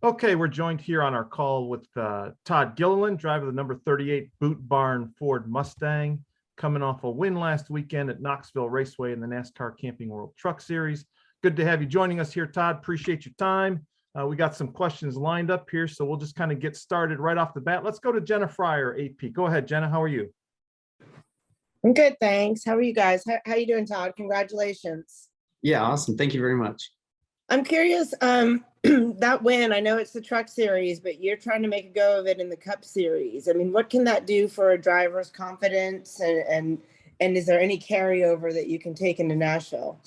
Okay, we're joined here on our call with Todd Gilliland, driver of the number 38 Boot Barn Ford Mustang, coming off a win last weekend at Knoxville Raceway in the NASCAR Camping World Truck Series. Good to have you joining us here, Todd. Appreciate your time. We got some questions lined up here, so we'll just kind of get started right off the bat. Let's go to Jenna Fryer, AP. Go ahead, Jenna. How are you? I'm good, thanks. How are you guys? How you doing, Todd? Congratulations. Yeah, awesome. Thank you very much. I'm curious, that win, I know it's the truck series, but you're trying to make a go of it in the Cup series. I mean, what can that do for a driver's confidence, and is there any carryover that you can take into Nashville?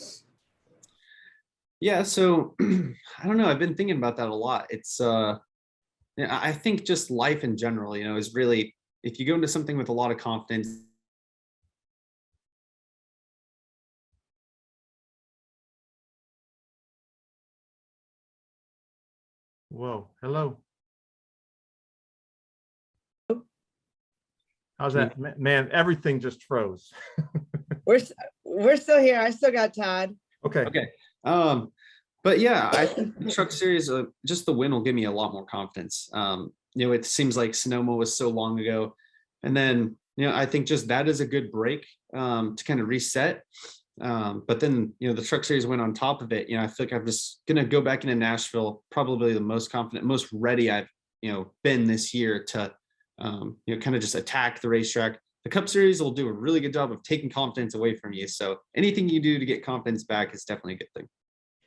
Yeah, so I don't know. I've been thinking about that a lot. It's I think just life in general, is really, if you go into something with a lot of confidence. Whoa, hello. How's that? Man, everything just froze. We're still here. I still got Todd. Okay. But yeah, I think the truck series, just the win will give me a lot more confidence. It seems like Sonoma was so long ago. And then, I think just that is a good break to kind of reset. But then, the truck series went on top of it. I feel like I'm just going to go back into Nashville, probably the most confident, most ready I've, been this year to, kind of just attack the racetrack. The Cup series will do a really good job of taking confidence away from you. So anything you do to get confidence back is definitely a good thing.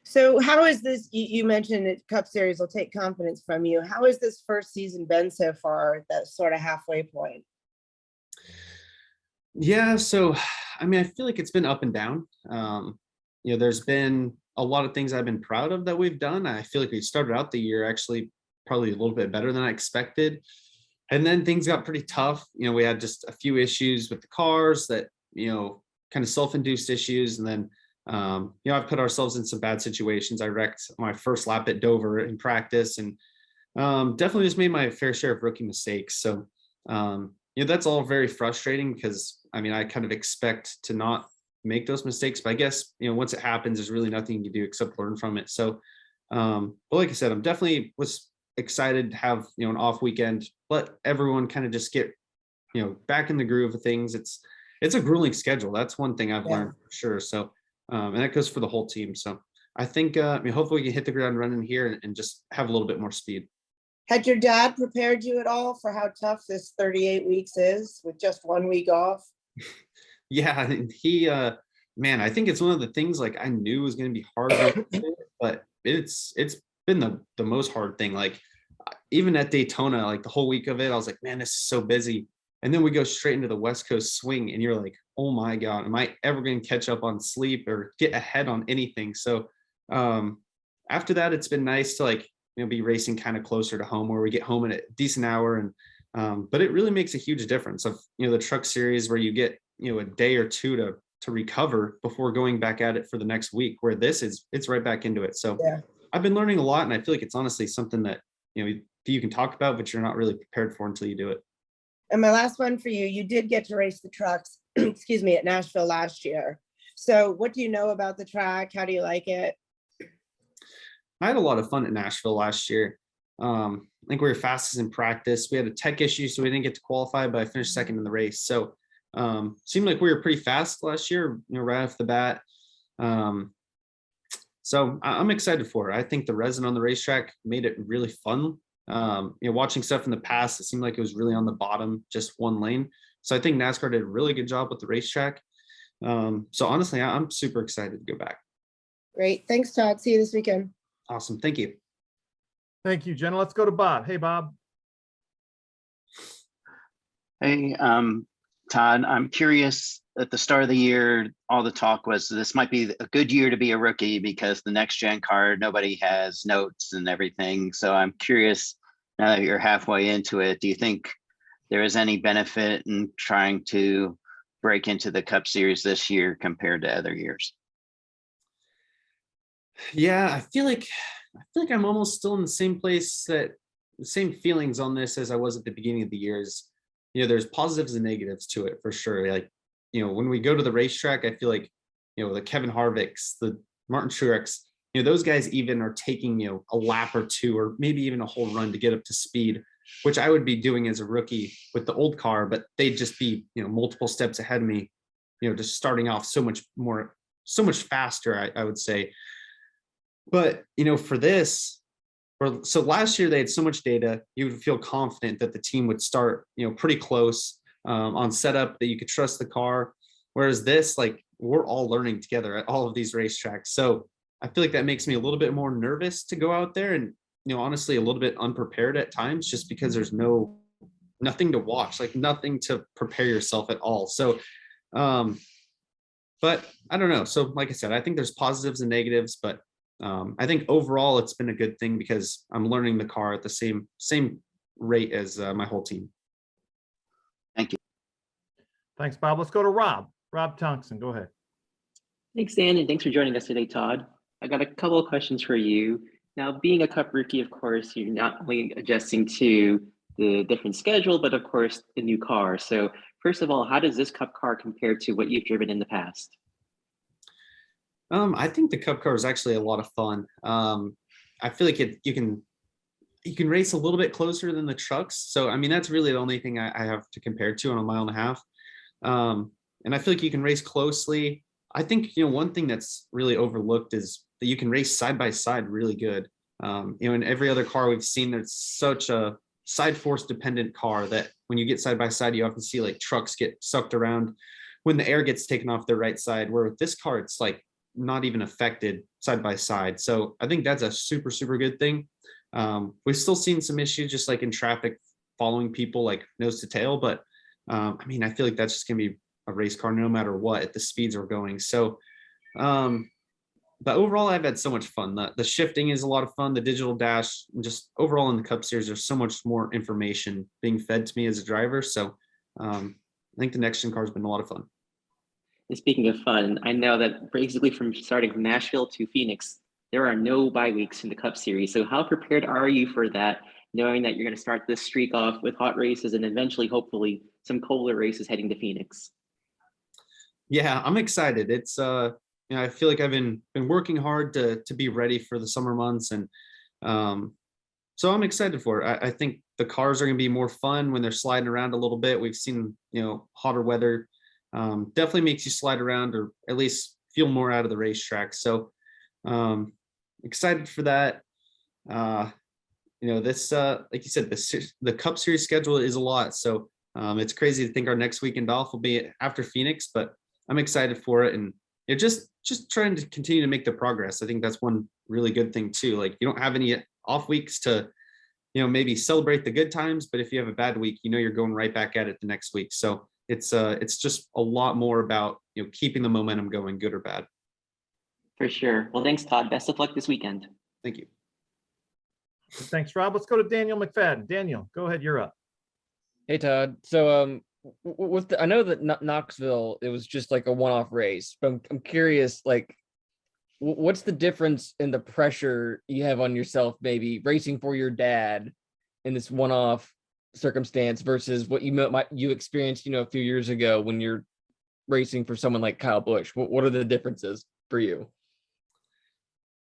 So how is this, you mentioned that Cup series will take confidence from you. How has this first season been so far at that sort of halfway point? Yeah, so I mean, I feel like it's been up and down. There's been a lot of things I've been proud of that we've done. I feel like we started out the year actually probably a little bit better than I expected. And then things got pretty tough. We had just a few issues with the cars that, kind of self-induced issues. And then, I've put ourselves in some bad situations. I wrecked my first lap at Dover in practice, and definitely just made my fair share of rookie mistakes. So, that's all very frustrating because, I mean, I kind of expect to not make those mistakes, but I guess, once it happens, there's really nothing you can do except learn from it. So, but like I said, I'm definitely was excited to have, an off weekend, let everyone kind of just get, back in the groove of things. It's a grueling schedule. That's one thing I've learned for sure. So, and that goes for the whole team. So I think, hopefully we can hit the ground running here and just have a little bit more speed. Had your dad prepared you at all for how tough this 38 weeks is with just 1 week off? Yeah, he, man, I think it's one of the things like I knew was going to be hard, but it's been the most hard thing. Like even at Daytona, like the whole week of it, I was like, man, this is so busy. And then we go straight into the West Coast swing and you're like, oh my God, am I ever going to catch up on sleep or get ahead on anything? So after that, it's been nice to like, be racing kind of closer to home where we get home at a decent hour. And but it really makes a huge difference of, the truck series where you get, a day or two to recover before going back at it for the next week, where it's right back into it. So yeah. I've been learning a lot, and I feel like it's honestly something that, you can talk about, but you're not really prepared for until you do it. And my last one for you, you did get to race the trucks, excuse me, at Nashville last year. So what do you know about the track? How do you like it? I had a lot of fun at Nashville last year. I think we were fastest in practice. We had a tech issue, so we didn't get to qualify, but I finished second in the race. So seemed like we were pretty fast last year, right off the bat. So I'm excited for it. I think the resin on the racetrack made it really fun. Watching stuff in the past, it seemed like it was really on the bottom, just one lane. So I think NASCAR did a really good job with the racetrack. So honestly, I'm super excited to go back. Great. Thanks, Todd. See you this weekend. Awesome. Thank you. Thank you, Jenna. Let's go to Bob. Hey, Bob. Hey, Todd, I'm curious, at the start of the year, all the talk was this might be a good year to be a rookie because the next gen car, nobody has notes and everything. So I'm curious, now that you're halfway into it, do you think there is any benefit in trying to break into the Cup Series this year compared to other years? Yeah, I feel like I'm almost still in the same place, that the same feelings on this as I was at the beginning of the year. Is, there's positives and negatives to it for sure. Like, when we go to the racetrack, I feel like, the Kevin Harvicks, the Martin Truex, those guys even are taking, a lap or two, or maybe even a whole run to get up to speed, which I would be doing as a rookie with the old car, but they'd just be, multiple steps ahead of me, just starting off so much faster, I would say. But, for this, so last year they had so much data, you would feel confident that the team would start, pretty close on setup, that you could trust the car. Whereas this, like, we're all learning together at all of these racetracks. So I feel like that makes me a little bit more nervous to go out there, and, honestly, a little bit unprepared at times, just because there's nothing to watch, like nothing to prepare yourself at all. So, but I don't know. So like I said, I think there's positives and negatives, but I think overall it's been a good thing because I'm learning the car at the same rate as my whole team. Thank you. Thanks, Bob. Let's go to Rob. Rob Thompson, go ahead. Thanks, Dan, and thanks for joining us today, Todd. I got a couple of questions for you. Now, being a Cup rookie, of course, you're not only adjusting to the different schedule, but of course, the new car. So first of all, how does this Cup car compare to what you've driven in the past? I think the Cup car is actually a lot of fun. I feel like you can race a little bit closer than the trucks. So, I mean, that's really the only thing I have to compare to on a 1.5 miles. And I feel like you can race closely. I think, one thing that's really overlooked is that you can race side by side really good. In every other car we've seen, there's such a side force dependent car that when you get side by side, you often see like trucks get sucked around when the air gets taken off their right side, where with this car, it's like not even affected side by side. So I think that's a super, super good thing. We've still seen some issues just like in traffic following people like nose to tail, but I mean, I feel like that's just gonna be a race car no matter what at the speeds we're going. So but overall I've had so much fun. The shifting is a lot of fun, the digital dash, and just overall in the Cup Series there's so much more information being fed to me as a driver. So I think the next gen car has been a lot of fun. And speaking of fun, I know that basically from starting from Nashville to Phoenix, there are no bye weeks in the Cup Series. So how prepared are you for that, knowing that you're going to start this streak off with hot races and eventually, hopefully, some colder races heading to Phoenix? Yeah, I'm excited. It's I feel like I've been working hard to be ready for the summer months, and so I'm excited for it. I think the cars are going to be more fun when they're sliding around a little bit. We've seen hotter weather definitely makes you slide around, or at least feel more out of the racetrack. So excited for that. This like you said, the Cup Series schedule is a lot. So it's crazy to think our next weekend off will be after Phoenix, but I'm excited for it, and just trying to continue to make the progress. I think that's one really good thing too. Like, you don't have any off weeks to maybe celebrate the good times, but if you have a bad week, you're going right back at it the next week. So it's just a lot more about keeping the momentum going, good or bad. For sure. Well, thanks, Todd. Best of luck this weekend. Thank you. Thanks, Rob. Let's go to Daniel McFadden. Daniel, go ahead. You're up. Hey, Todd. So I know that Knoxville, it was just like a one-off race, but I'm curious, like, what's the difference in the pressure you have on yourself, maybe racing for your dad in this one-off circumstance versus what you experienced, a few years ago when you're racing for someone like Kyle Busch? What are the differences for you?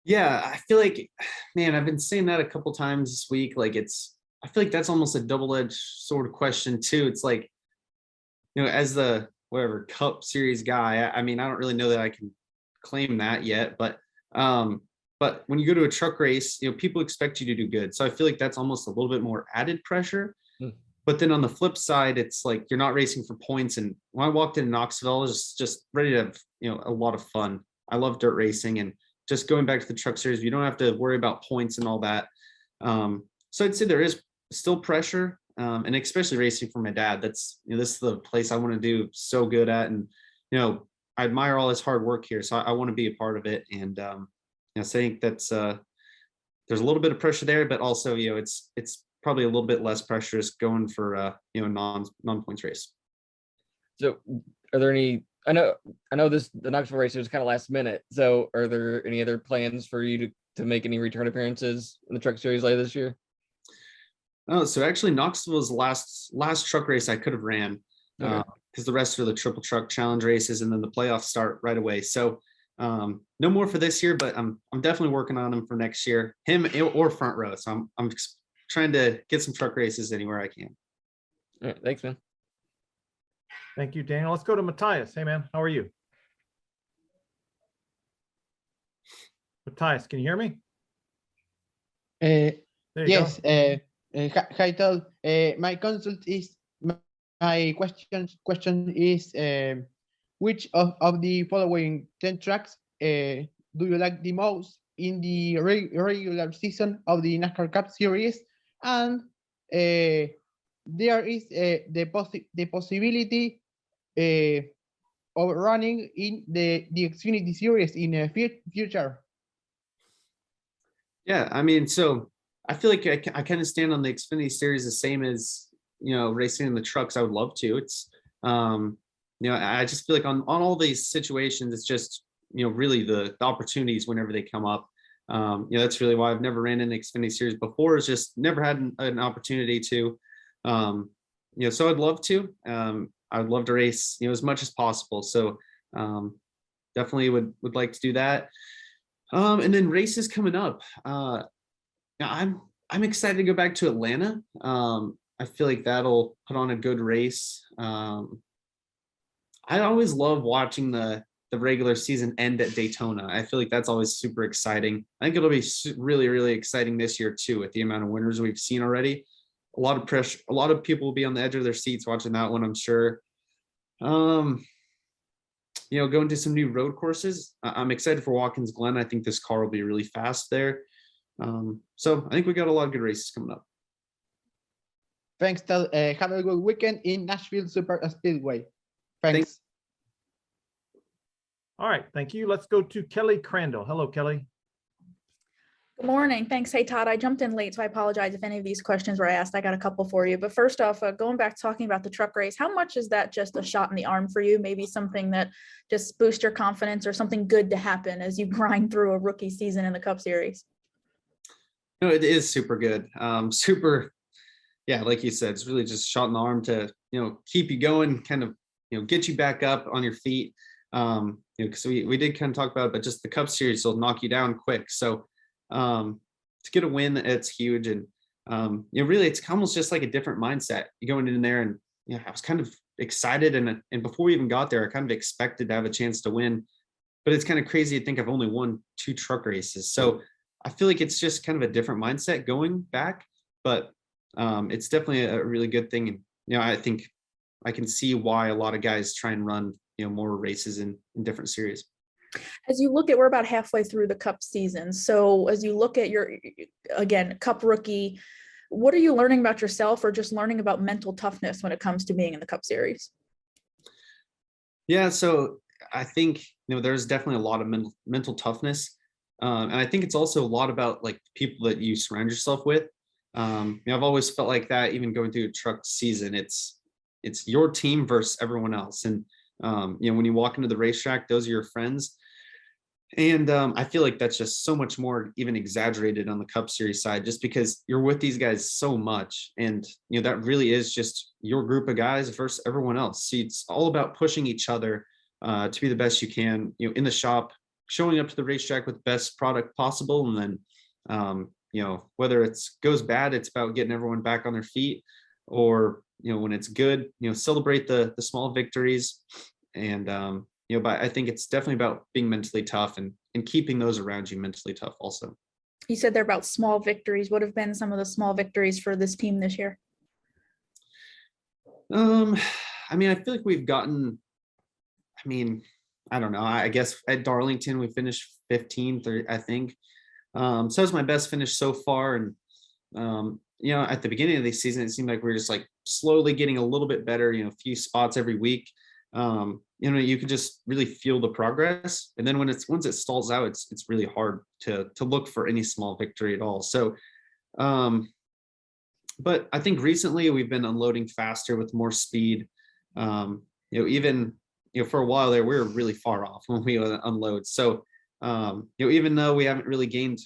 Yeah, I feel like, man, I've been saying that a couple times this week. Like, I feel like that's almost a double-edged sort of question too. It's like, as the Cup Series guy, I mean, I don't really know that I can claim that yet, but when you go to a truck race, people expect you to do good. So I feel like that's almost a little bit more added pressure. But then on the flip side, it's like you're not racing for points. And when I walked into Knoxville, I was just ready to have a lot of fun. I love dirt racing, and just going back to the truck series, you don't have to worry about points and all that. So I'd say there is still pressure, and especially racing for my dad. That's this is the place I want to do so good at, and I admire all his hard work here, so I want to be a part of it. And so I think that's there's a little bit of pressure there, but also it's probably a little bit less pressure just going for a non-points race. So are there any, I know the Knoxville race was kind of last minute, so are there any other plans for you to make any return appearances in the truck series later this year? Oh, so actually Knoxville was the last truck race I could have ran, because the rest are the triple truck challenge races, and then the playoffs start right away. So No more for this year, but I'm definitely working on him for next year, him or front row. So I'm trying to get some truck races anywhere I can. All right, thanks, man. Thank you, Daniel. Let's go to Matthias. Hey, man, how are you? Matthias, can you hear me? Uh, There you yes, go. hi Todd. My consult is my question is which of the following 10 tracks do you like the most in the regular season of the NASCAR Cup Series? And there is the possibility of running in the Xfinity Series in the future. Yeah, I mean, so I feel like I kind of stand on the Xfinity series the same as, racing in the trucks. I would love to. It's, I just feel like on all these situations, it's just, really the opportunities whenever they come up. That's really why I've never ran in the Xfinity series before. It's just never had an opportunity to, so I'd love to. I'd love to race, as much as possible. So definitely would like to do that. And then races coming up. I'm excited to go back to Atlanta. I feel like that'll put on a good race. I always love watching the regular season end at Daytona. I feel like that's always super exciting. I think it'll be really, really exciting this year too, with the amount of winners we've seen already. A lot of pressure, a lot of people will be on the edge of their seats watching that one, I'm sure. Going to some new road courses. I'm excited for Watkins Glen. I think this car will be really fast there. So I think we got a lot of good races coming up. Thanks, Todd. Have a good weekend in Nashville Super Speedway. Thanks. All right, thank you. Let's go to Kelly Crandall. Hello, Kelly. Good morning. Thanks. Hey, Todd, I jumped in late, so I apologize if any of these questions were asked. I got a couple for you. But first off, going back talking about the truck race, how much is that just a shot in the arm for you? Maybe something that just boosts your confidence or something good to happen as you grind through a rookie season in the Cup Series? No, it is super good. Super, yeah, like you said, it's really just a shot in the arm to, keep you going, kind of, get you back up on your feet. Because we did kind of talk about it, but just the Cup Series will knock you down quick. So to get a win, it's huge. And really it's almost just like a different mindset. You going in there and I was kind of excited, and before we even got there, I kind of expected to have a chance to win. But it's kind of crazy to think I've only won 2 truck races. So I feel like it's just kind of a different mindset going back, but it's definitely a really good thing. And I think I can see why a lot of guys try and run more races in different series. As you look at, we're about halfway through the Cup season. So as you look at your, again, Cup rookie, what are you learning about yourself or just learning about mental toughness when it comes to being in the Cup Series? Yeah, so I think, there's definitely a lot of mental toughness. And I think it's also a lot about like people that you surround yourself with. I've always felt like that, even going through a truck season, it's your team versus everyone else. And when you walk into the racetrack, those are your friends. And I feel like that's just so much more even exaggerated on the Cup Series side, just because you're with these guys so much. And, that really is just your group of guys versus everyone else. See, it's all about pushing each other to be the best you can, in the shop, showing up to the racetrack with the best product possible. And then, whether it's goes bad, it's about getting everyone back on their feet, or, when it's good, celebrate the small victories. And, but I think it's definitely about being mentally tough and keeping those around you mentally tough also. You said they're about small victories. What have been some of the small victories for this team this year? I mean, I feel like we've gotten, I don't know. I guess at Darlington, we finished 15th, I think. So it was my best finish so far. And, at the beginning of the season, it seemed like we were just like slowly getting a little bit better, a few spots every week. You could just really feel the progress. And then once it stalls out, it's really hard to look for any small victory at all. So, but I think recently we've been unloading faster with more speed. Even, for a while there, we were really far off when we unload. So, even though we haven't really gained,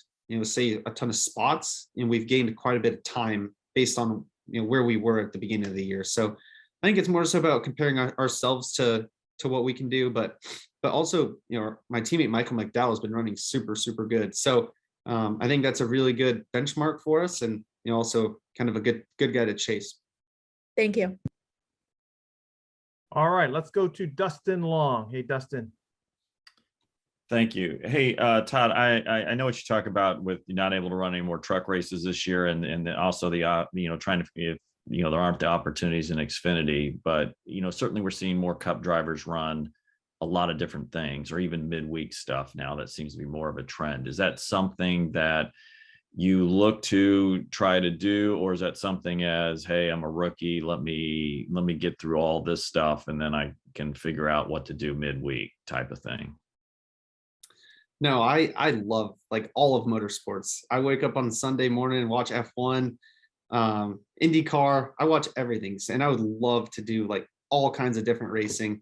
say a ton of spots, and we've gained quite a bit of time based on, where we were at the beginning of the year. So I think it's more so about comparing ourselves to what we can do. But but also, my teammate Michael McDowell has been running super, super good. So I think that's a really good benchmark for us, and also kind of a good guy to chase. Thank you. All right, let's go to Dustin Long. Hey, Dustin. Thank you. Hey, Todd, I know what you talk about with not able to run any more truck races this year, and also the trying to, if there aren't the opportunities in Xfinity, but certainly we're seeing more Cup drivers run a lot of different things, or even midweek stuff now. That seems to be more of a trend. Is that something that you look to try to do, or is that something as, hey, I'm a rookie, let me get through all this stuff and then I can figure out what to do midweek type of thing? No, I love like all of motorsports. I wake up on Sunday morning and watch F1, IndyCar. I watch everything, and I would love to do like all kinds of different racing.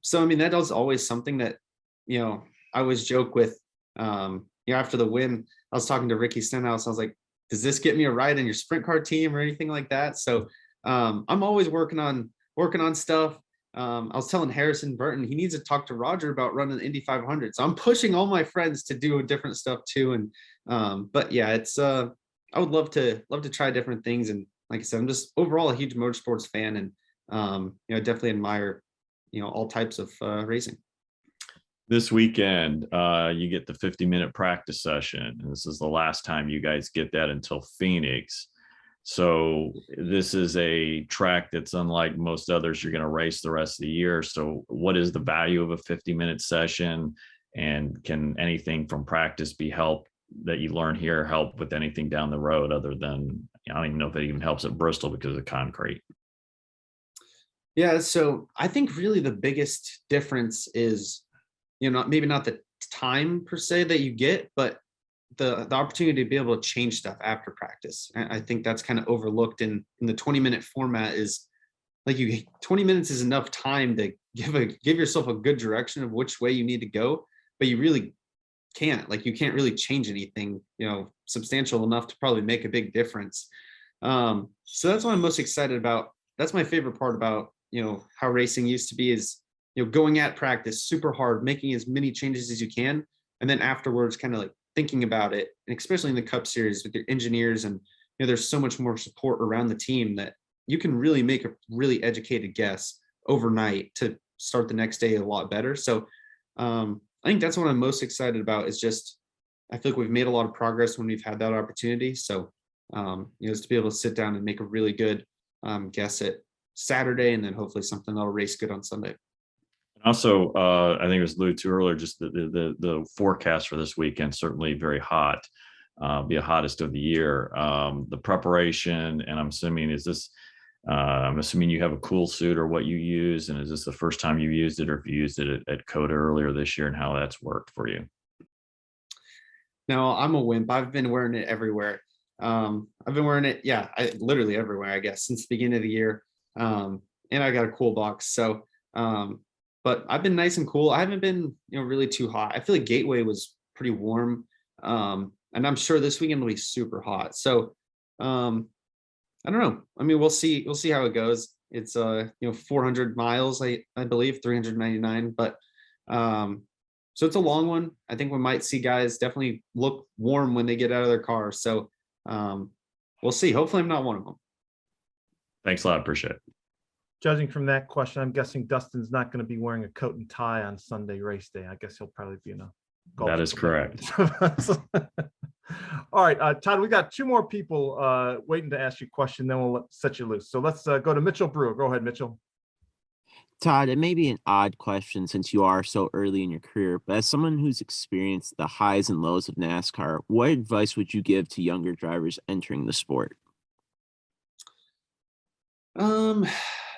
So I mean, that was always something that I always joke with. After the win, I was talking to Ricky Stenhouse. I was like, "Does this get me a ride in your sprint car team or anything like that?" So I'm always working on stuff. I was telling Harrison Burton he needs to talk to Roger about running the Indy 500. So I'm pushing all my friends to do different stuff too. And but yeah, it's I would love to try different things. And like I said, I'm just overall a huge motorsports fan, and definitely admire all types of racing. This weekend, you get the 50-minute practice session, and this is the last time you guys get that until Phoenix. So this is a track that's unlike most others you're going to race the rest of the year. So what is the value of a 50-minute session, and can anything from practice be helped that you learn here help with anything down the road, other than, I don't even know if it even helps at Bristol because of concrete? Yeah, so I think really the biggest difference is, maybe not the time per se that you get, but the opportunity to be able to change stuff after practice. I think that's kind of overlooked in the 20-minute format. Is like 20 minutes is enough time to give yourself a good direction of which way you need to go, but you really can't, you can't really change anything, substantial enough to probably make a big difference. So that's what I'm most excited about. That's my favorite part about, how racing used to be, is, going at practice super hard, making as many changes as you can. And then afterwards, kind of thinking about it, and especially in the Cup Series with your engineers, and there's so much more support around the team that you can really make a really educated guess overnight to start the next day a lot better. So I think that's what I'm most excited about, is just, I feel like we've made a lot of progress when we've had that opportunity. So is to be able to sit down and make a really good guess at Saturday, and then hopefully something that'll race good on Sunday. Also, I think it was alluded to earlier, just the forecast for this weekend, certainly very hot, be the hottest of the year. The preparation, and I'm assuming, you have a cool suit or what you use, and is this the first time you used it, or if you used it at COTA earlier this year, and how that's worked for you? No, I'm a wimp. I've been wearing it everywhere. I've been wearing it, literally everywhere, I guess, since the beginning of the year. And I got a cool box. So but I've been nice and cool. I haven't been, really too hot. I feel like Gateway was pretty warm. And I'm sure this weekend will be super hot. So I don't know. I mean, we'll see how it goes. It's 400 miles, I believe, 399. But so it's a long one. I think we might see guys definitely look warm when they get out of their car. So we'll see. Hopefully I'm not one of them. Thanks a lot. Appreciate it. Judging from that question, I'm guessing Dustin's not going to be wearing a coat and tie on Sunday race day. I guess he'll probably be in a golf. That is correct. All right, Todd, we got two more people waiting to ask you a question, then we'll set you loose. So let's go to Mitchell Brewer. Go ahead, Mitchell. Todd, it may be an odd question since you are so early in your career, but as someone who's experienced the highs and lows of NASCAR, what advice would you give to younger drivers entering the sport?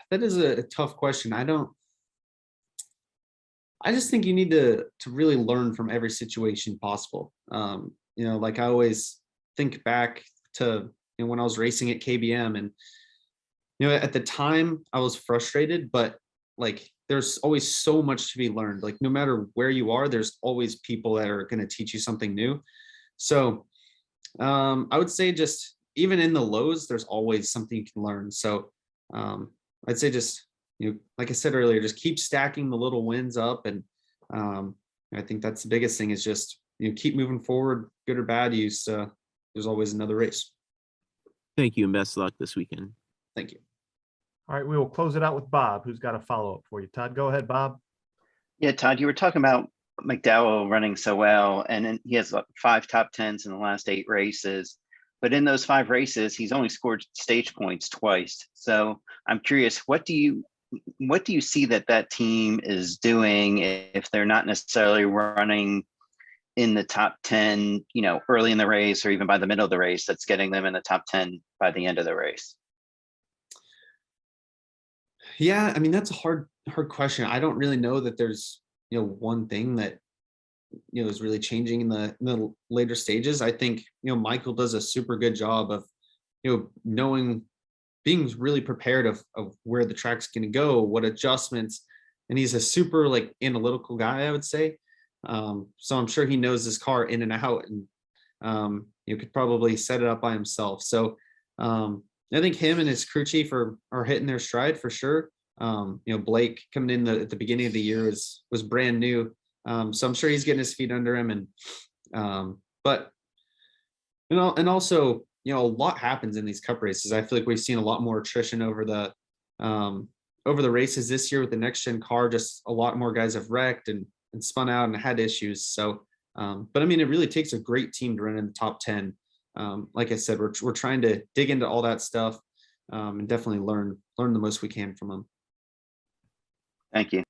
That is a tough question. I just think you need to really learn from every situation possible. I always think back to when I was racing at KBM, and at the time I was frustrated, but there's always so much to be learned. No matter where you are, there's always people that are going to teach you something new. So I would say, just even in the lows, there's always something you can learn. So I'd say just like I said earlier, just keep stacking the little wins up. And I think that's the biggest thing is just, keep moving forward, good or bad. There's always another race. Thank you and best of luck this weekend. Thank you. All right, we will close it out with Bob, who's got a follow-up for you. Todd, go ahead, Bob. Yeah, Todd, you were talking about McDowell running so well, and then he has 5 top 10s in the last 8 races. But in those 5 races, he's only scored stage points twice. So I'm curious, what do you see that team is doing if they're not necessarily running in the top 10, early in the race or even by the middle of the race, that's getting them in the top 10 by the end of the race? Yeah, I mean, that's a hard question. I don't really know that there's, one thing that, is really changing in the later stages. I think, Michael does a super good job of, knowing, being really prepared of where the track's going to go, what adjustments, and he's a super analytical guy, I would say. So I'm sure he knows his car in and out, and you could probably set it up by himself. So I think him and his crew chief are hitting their stride for sure. Blake coming in at the beginning of the year was brand new. So I'm sure he's getting his feet under him, and but and also a lot happens in these cup races. I feel like we've seen a lot more attrition over the races this year with the next gen car. Just a lot more guys have wrecked and spun out and had issues. So but I mean, it really takes a great team to run in the top 10. Like I said, we're trying to dig into all that stuff and definitely learn the most we can from them. Thank you.